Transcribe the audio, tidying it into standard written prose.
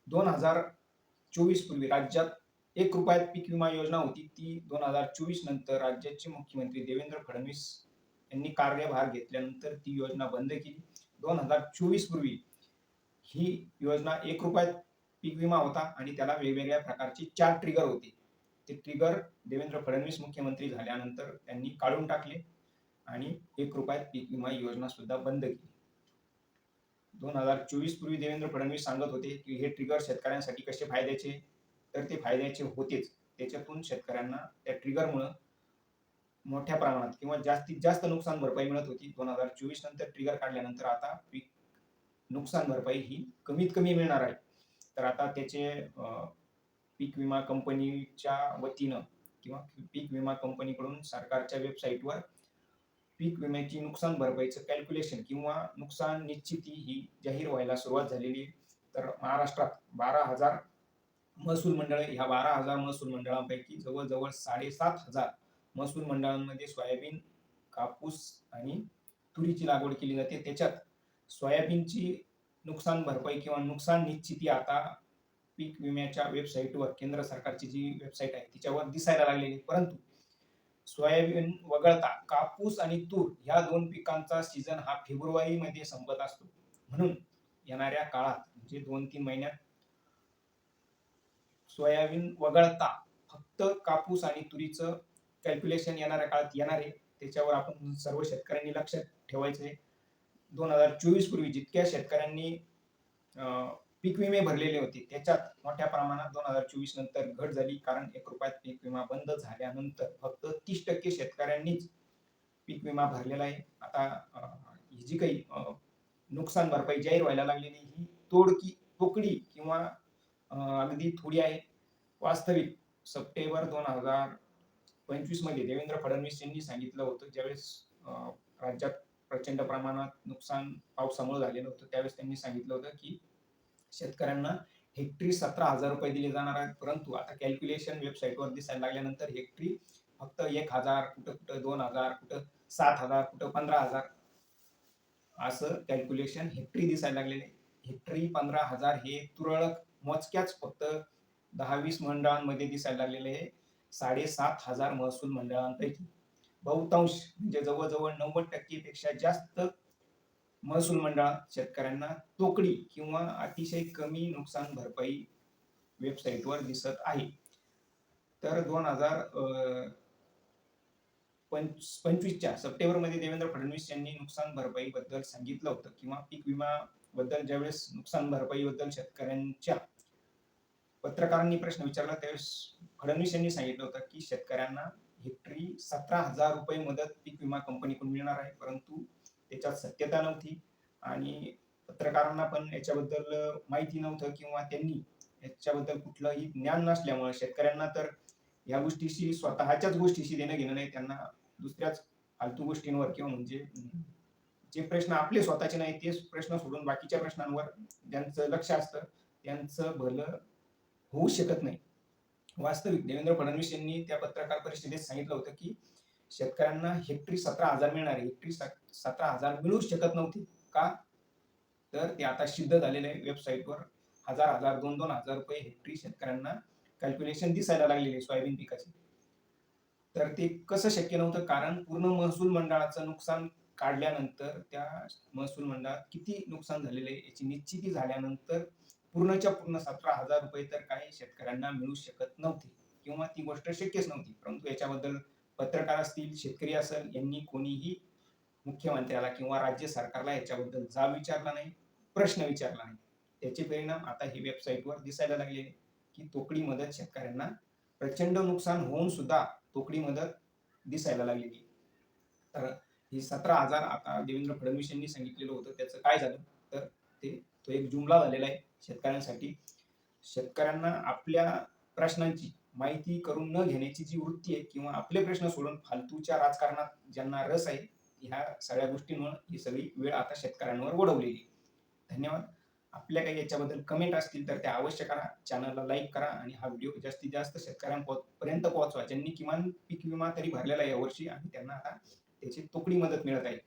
2024 पूर्वी राज्यात ₹1 पीक विमा योजना होती. ती 2024 नंतर राज्याचे मुख्यमंत्री देवेंद्र फडणवीस यांनी कार्यभार घेतल्यानंतर ती योजना बंद केली. 2024 पूर्वी ही योजना ₹1 पीक विमा होता आणि त्याला वेगवेगळ्या प्रकारचे 4 ट्रिगर होते. ते ट्रिगर देवेंद्र फडणवीस मुख्यमंत्री झाल्यानंतर त्यांनी काढून टाकले आणि ₹1 पीक विमा योजना सुद्धा बंद केली. 2024 पूर्वी देवेंद्र फडणवीस सांगत होते की हे ट्रिगर शेतकऱ्यांसाठी कसे फायद्याचे, तर ते फायद्याचे होतेच. त्याच्यातून शेतकऱ्यांना त्या ट्रिगरमुळे मोठ्या प्रमाणात किंवा जास्तीत जास्त नुकसान भरपाई मिळत होती. 2024 नंतर ट्रिगर काढल्यानंतर आता पीक नुकसान भरपाई ही कमीत कमी मिळणार आहे. तर आता त्याचे पीक विमा कंपनीच्या वतीनं किंवा पीक विमा कंपनीकडून सरकारच्या वेबसाईटवर पीक विम्याची नुकसान भरपाईचं कॅल्क्युलेशन किंवा नुकसान निश्चिती ही जाहीर व्हायला सुरुवात झालेली आहे. तर महाराष्ट्रात 12,000 महसूल मंडळ, ह्या 12,000 महसूल मंडळांपैकी जवळजवळ 7,500 महसूल मंडळांमध्ये सोयाबीन, कापूस आणि तुरीची लागवड केली जाते. त्याच्यात सोयाबीनची नुकसान भरपाई किंवा नुकसान निश्चिती आता पीक विम्याच्या वेबसाईटवर, केंद्र सरकारची जी वेबसाईट आहे तिच्यावर दिसायला लागलेली. परंतु सोयाबीन वगळता कापूस आणि तूर ह्या 2 पिकांचा सीझन हा फेब्रुवारीमध्ये संपत असतो. म्हणून येणाऱ्या काळात म्हणजे 2-3 महिन्यात सोयाबीन वगळता फक्त कापूस आणि तुरीचं कॅल्क्युलेशन येणाऱ्या काळात येणार आहे. त्याच्यावर आपण सर्व शेतकऱ्यांनी लक्षात ठेवायचं आहे. 2024 पूर्वी जितक्या शेतकऱ्यांनी पीक विमे भरलेले होते त्याच्यात मोठ्या प्रमाणात 2024 नंतर घट झाली. कारण ₹1 पीक विमा बंद झाल्यानंतर फक्त 30% शेतकऱ्यांनीच पीक विमा भरलेला आहे. आता ही जी काही नुकसान भरपाई जाहीर व्हायला लागलेली ही तोकडी किंवा अगदी थोडी आहे. वास्तविक सप्टेंबर 2025 मध्ये देवेंद्र फडणवीस यांनी सांगितलं होतं, ज्यावेळेस राज्यात प्रचंड प्रमाणात नुकसान पावसामुळे झालेलं होतं, त्यावेळेस त्यांनी सांगितलं होतं की शेतकऱ्यांना हेक्टरी ₹17,000 दिले जाणार आहेत. परंतु आता कॅल्क्युलेशन वेबसाईटवर दिसायला लागल्यानंतर हेक्टरी फक्त 1,000, कुठं 2,000, कुठं 7,000, कुठं 15,000 असं कॅल्क्युलेशन हेक्टरी दिसायला लागलेले. हेक्टरी 15,000 हे तुरळक मोजक्याच फक्त 10-20 मंडळांमध्ये दिसायला लागलेले आहे. 7,500 महसूल मंडळांपैकी बहुतांश म्हणजे जवळजवळ 90% पेक्षा जास्त महसूल मंडळात शेतकऱ्यांना तोकडी किंवा अतिशय कमी नुकसान भरपाई वेबसाईटवर दिसत आहे. तर 2025च्या सप्टेंबरमध्ये देवेंद्र फडणवीस यांनी नुकसान भरपाईबद्दल सांगितलं होतं किंवा पीक विमाबद्दल ज्यावेळेस नुकसान भरपाईबद्दल शेतकऱ्यांच्या पत्रकारांनी प्रश्न विचारला त्यावेळेस फडणवीस यांनी सांगितलं होतं की शेतकऱ्यांना हेक्टरी ₹17,000 मदत पीक विमा कंपनीकडून मिळणार आहे. परंतु त्याच्यात सत्यता नव्हती आणि पत्रकारांना पण याच्याबद्दल माहिती नव्हतं किंवा त्यांनी याच्याबद्दल कुठलंही ज्ञान नसल्यामुळे शेतकऱ्यांना तर या गोष्टीशी, स्वतःच्याच गोष्टीशी देणं घेणं नाही. त्यांना दुसऱ्याच फालतू गोष्टींवर किंवा म्हणजे जे प्रश्न आपले स्वतःचे नाही तेच प्रश्न सोडून बाकीच्या प्रश्नांवर ज्यांचं लक्ष असतं त्यांचं भलं होऊ शकत नाही. वास्तविक देवेंद्र फडणवीस यांनी त्या पत्रकार परिषदेत सांगितलं होतं की शेतकऱ्यांना हेक्टरी 17,000 मिळणार आहे. हेक्टरी 17,000 मिळूच शकत नव्हती. का? तर ते आता सिद्ध झालेलं आहे. वेबसाईटवर 1,000, 2,000 रुपये हेक्टरी शेतकऱ्यांना कॅल्क्युलेशन दिसायला लागलेले सोयाबीन पिकाचे. तर ते कसं शक्य नव्हतं? कारण पूर्ण महसूल मंडळाचं नुकसान काढल्यानंतर त्या महसूल मंडळात किती नुकसान झालेलं आहे याची निश्चिती झाल्यानंतर पूर्णच्या पूर्ण ₹17,000 तर काही शेतकऱ्यांना मिळू शकत नव्हते किंवा ती गोष्ट शक्यच नव्हती. परंतु याच्याबद्दल पत्रकार असतील, शेतकरी असेल, यांनी कोणीही मुख्यमंत्र्याला किंवा राज्य सरकारला याच्याबद्दल जाब विचारला नाही, प्रश्न विचारला नाही. त्याचे परिणाम आता ही वेबसाईटवर दिसायला लागले की तोकडी मदत शेतकऱ्यांना प्रचंड नुकसान होऊन सुद्धा तोकडी मदत दिसायला लागलेली. तर ही 17,000 आता देवेंद्र फडणवीस यांनी सांगितलेलं होतं त्याचं काय झालं? तर तो एक जुमला झालेला आहे शेतकऱ्यांसाठी. शेतकऱ्यांना आपल्या प्रश्नांची माहिती करून न घेण्याची जी वृत्ती आहे किंवा आपले प्रश्न सोडून फालतूच्या राजकारणात ज्यांना रस आहे, ह्या सगळ्या गोष्टींमुळे ही सगळी वेळ आता शेतकऱ्यांवर ओढवलेली. धन्यवाद. आपल्या काही याच्याबद्दल कमेंट असतील तर त्या अवश्य करा. चॅनलला लाईक करा आणि हा व्हिडिओ जास्तीत जास्त शेतकऱ्यांपर्यंत पोहोचवा, ज्यांनी किमान पीक विमा तरी भरलेला आहे यावर्षी आणि त्यांना आता त्याची तोकडी मदत मिळत आहे.